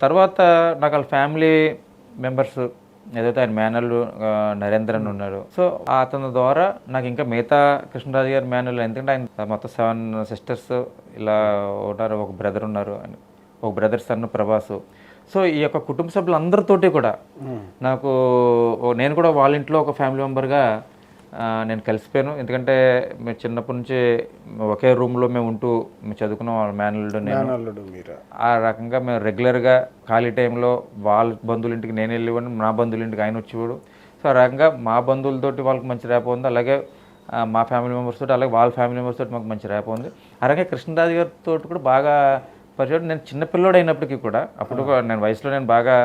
తర్వాత నాకు వాళ్ళ ఫ్యామిలీ మెంబర్స్ ఏదైతే ఆయన మేనల్లు నరేంద్రన్ ఉన్నారు. సో అతని ద్వారా నాకు ఇంకా మిగతా కృష్ణరాజు గారి మేనల్లు, ఎందుకంటే ఆయన మొత్తం 7 సిస్టర్స్ ఇలా ఉన్నారు, ఒక బ్రదర్ ఉన్నారు, ఒక బ్రదర్ సన్ ప్రభాసు. సో ఈ యొక్క కుటుంబ సభ్యులందరితోటి కూడా నాకు నేను కూడా వాళ్ళ ఇంట్లో ఒక ఫ్యామిలీ మెంబర్గా నేను కలిసిపోయాను. ఎందుకంటే మేము చిన్నప్పటి నుంచి ఒకే రూమ్లో మేము ఉంటూ మేము చదువుకున్నాం. వాళ్ళ మేనల్లుడు మీరు ఆ రకంగా మేము రెగ్యులర్గా ఖాళీ టైంలో వాళ్ళ బంధువుల ఇంటికి నేను వెళ్ళేవాడిని, నా బంధువుల ఇంటికి ఆయన వచ్చేవాడు. సో ఆ రకంగా మా బంధువులతోటి వాళ్ళకి మంచి ర్యాప్ ఉంది, అలాగే మా ఫ్యామిలీ మెంబర్స్ తోటి, అలాగే వాళ్ళ ఫ్యామిలీ మెంబర్స్ తోటి మాకు మంచి ర్యాప్ ఉంది. అలాగే కృష్ణరాజు గారితో కూడా బాగా పరిచయం. నేను చిన్నపిల్లోడు అయినప్పటికీ కూడా, అప్పుడు నేను వయసులో నేను బాగా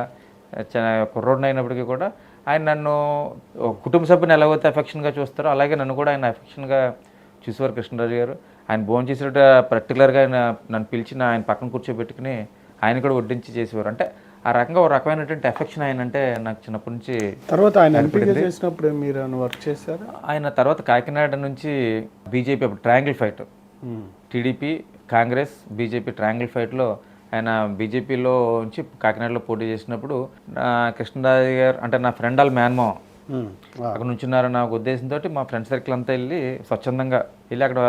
కుర్రోడిని అయినప్పటికీ కూడా ఆయన నన్ను కుటుంబ సభ్యుని ఎలాగైతే అఫెక్షన్గా చూస్తారో అలాగే నన్ను కూడా ఆయన అఫెక్షన్గా చూసేవారు కృష్ణరాజు గారు. ఆయన భోజనం చేసేట పర్టికులర్గా ఆయన నన్ను పిలిచి ఆయన పక్కన కూర్చోబెట్టుకుని ఆయన కూడా వడ్డించి చేసేవారు. అంటే ఆ రకంగా ఒక రకమైనటువంటి అఫెక్షన్ ఆయన అంటే నాకు చిన్నప్పటి నుంచి. తర్వాత ఆయన ఎంపీగా చేసినప్పుడు మీరు వర్క్ చేశారు. ఆయన తర్వాత కాకినాడ నుంచి బీజేపీ, అప్పుడు triangle fight, TDP, Congress, BJP triangle ఫైట్లో ఆయన బీజేపీలో నుంచి కాకినాడలో పోటీ చేసినప్పుడు కృష్ణరాజు గారు అంటే నా ఫ్రెండ్ వాళ్ళ మేనమామ అక్కడ నుంచున్నారన్న ఒక ఉద్దేశంతో మా ఫ్రెండ్ సర్కిల్ అంతా వెళ్ళి స్వచ్ఛందంగా వెళ్ళి అక్కడ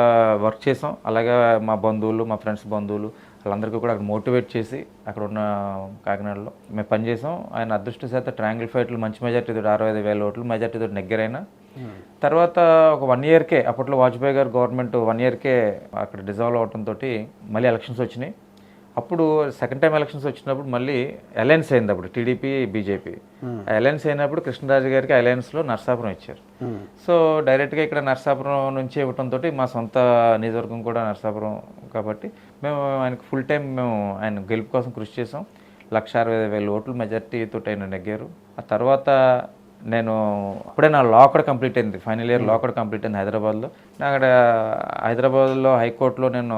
వర్క్ చేసాం. అలాగే మా బంధువులు, మా ఫ్రెండ్స్ బంధువులు వాళ్ళందరికీ కూడా అక్కడ మోటివేట్ చేసి అక్కడ ఉన్న కాకినాడలో మేము పనిచేసాం. ఆయన అదృష్టశాతం ట్రయాంగిల్ ఫైట్లు మంచి మెజార్టీతో 65,000 ఓట్లు మెజార్టీతో నెగ్గరైనా. తర్వాత ఒక 1 ఇయర్కే, అప్పట్లో వాజ్పేయి గారు గవర్నమెంట్ 1 ఇయర్కే అక్కడ డిజాల్వ్ అవడంతో మళ్ళీ ఎలక్షన్స్ వచ్చినాయి. అప్పుడు సెకండ్ టైం ఎలక్షన్స్ వచ్చినప్పుడు మళ్ళీ అలయన్స్ అయింది. అప్పుడు టీడీపీ, బీజేపీ అలయన్స్ అయినప్పుడు కృష్ణరాజు గారికి అలయన్స్లో నర్సాపురం ఇచ్చారు. సో డైరెక్ట్గా ఇక్కడ నర్సాపురం నుంచి ఇవ్వడంతో మా సొంత నియోజకవర్గం కూడా నర్సాపురం కాబట్టి మేము ఆయనకు ఫుల్ టైం మేము ఆయన గెలుపు కోసం కృషి చేసాం. 1,60,000 ఓట్లు మెజార్టీతో ఆయన నెగ్గారు. ఆ తర్వాత నేను అప్పుడే నా లా కూడా కంప్లీట్ అయింది, ఫైనల్ ఇయర్ లా కూడా కంప్లీట్ అయింది హైదరాబాద్లో. అక్కడ హైదరాబాద్లో హైకోర్టులో నేను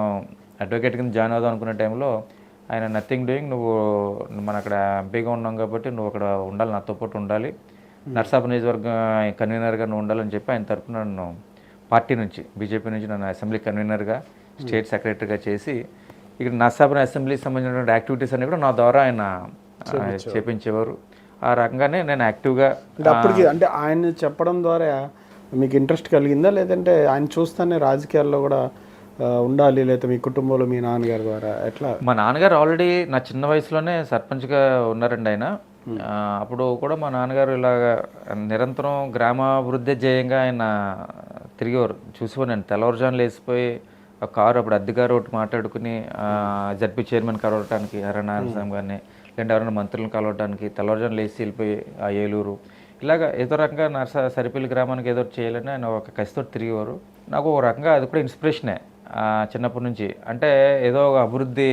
అడ్వకేట్ కింద జాయిన్ అవుదాం అనుకునే టైంలో ఆయన నథింగ్ డూయింగ్, నువ్వు మన అక్కడ ఎంపీగా ఉన్నాం కాబట్టి నువ్వు అక్కడ ఉండాలి, నాతో పాటు ఉండాలి, నర్సాపురం నియోజకవర్గం కన్వీనర్గా నువ్వు ఉండాలని చెప్పి ఆయన తరఫున నన్ను పార్టీ నుంచి, బీజేపీ నుంచి నన్ను అసెంబ్లీ కన్వీనర్గా, స్టేట్ సెక్రటరీగా చేసి ఇక్కడ నర్సాపురం అసెంబ్లీకి సంబంధించినటువంటి యాక్టివిటీస్ అన్ని కూడా నా ద్వారా ఆయన చేపించేవారు. ఆ రకంగానే నేను యాక్టివ్గా అప్పటికి అంటే ఆయన చెప్పడం ద్వారా మీకు ఇంట్రెస్ట్ కలిగిందా, లేదంటే ఆయన చూస్తానే రాజకీయాల్లో కూడా ఉండాలి, లేకపోతే మీ కుటుంబంలో మీ నాన్నగారి ద్వారా ఎట్లా? మా నాన్నగారు ఆల్రెడీ నా చిన్న వయసులోనే సర్పంచ్గా ఉన్నారండి ఆయన. అప్పుడు కూడా మా నాన్నగారు ఇలాగ నిరంతరం గ్రామాభివృద్ధి ధ్యేయంగా ఆయన తిరిగేవారు. చూసేవారు నేను తెల్లవారుజామున లేచిపోయి ఒక కారు, అప్పుడు అద్దెకారు ఒకటి మాట్లాడుకుని జడ్పీ చైర్మన్ కలవటానికి నారాయణ స్వామి గారిని, లేదంటే ఎవరైనా మంత్రులను కలవటానికి తెల్లవారుజామున లేచి వెళ్ళిపోయి ఆ ఏలూరు ఇలాగ ఏదో రకంగా సరిపల్లి గ్రామానికి ఏదో చేయాలని ఆయన ఒక కసితో తిరిగేవారు. నాకు ఒక రకంగా అది కూడా ఇన్స్పిరేషనే చిన్నప్పటి నుంచి. అంటే ఏదో ఒక అభివృద్ధి,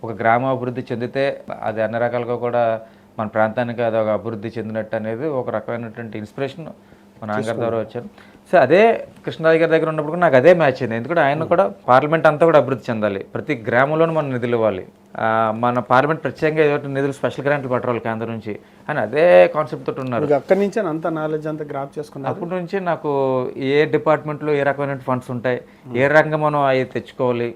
ఒక గ్రామ అభివృద్ధి చెందితే అది అన్ని రకాలుగా కూడా మన ప్రాంతానికి అది ఒక అభివృద్ధి చెందినట్టు అనేది ఒక రకమైనటువంటి ఇన్స్పిరేషన్ మా నాన్నగారి ద్వారా వచ్చాను. సో అదే కృష్ణరాజు గారి దగ్గర ఉన్నప్పుడు నాకు అదే మ్యాచ్ అయింది. ఎందుకంటే ఆయన కూడా పార్లమెంట్ అంతా కూడా అభివృద్ధి చెందాలి, ప్రతి గ్రామంలోనూ మనం నిధులు ఇవ్వాలి, మన పార్లమెంట్ ప్రత్యేకంగా ఏదో నిధులు స్పెషల్ గ్రాంట్లు పట్టాలి కేంద్రం నుంచి అని అదే కాన్సెప్ట్ తోటి ఉన్నారు. అక్కడి నుంచి అంత నాలెడ్జ్ అంతా గ్రాప్ చేసుకున్నారు. అప్పటి నుంచి నాకు ఏ డిపార్ట్మెంట్లో ఏ రకమైన ఫండ్స్ ఉంటాయి, ఏ రకంగా మనం అవి తెచ్చుకోవాలి,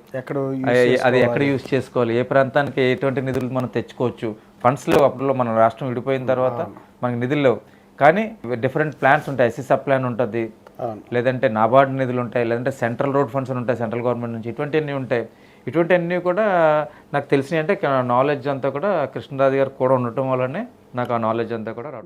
అది ఎక్కడ యూజ్ చేసుకోవాలి, ఏ ప్రాంతానికి ఎటువంటి నిధులు మనం తెచ్చుకోవచ్చు. ఫండ్స్ లేవు అప్పుడు, మన రాష్ట్రం విడిపోయిన తర్వాత మనకి నిధులు లేవు, కానీ డిఫరెంట్ ప్లాన్స్ ఉంటాయి. ఎస్సీ సబ్ ప్లాన్ ఉంటుంది, లేదంటే నాబార్డ్ నిధులు ఉంటాయి, లేదంటే సెంట్రల్ రోడ్ ఫండ్స్ ఉంటాయి సెంట్రల్ గవర్నమెంట్ నుంచి, ఇటువంటివన్నీ ఉంటాయి. ఇటువంటివన్నీ కూడా నాకు తెలిసినాయి. అంటే నాలెడ్జ్ అంతా కూడా కృష్ణరాజు గారు కూడా ఉండటం వల్లనే నాకు ఆ నాలెడ్జ్ అంతా కూడా రావడం.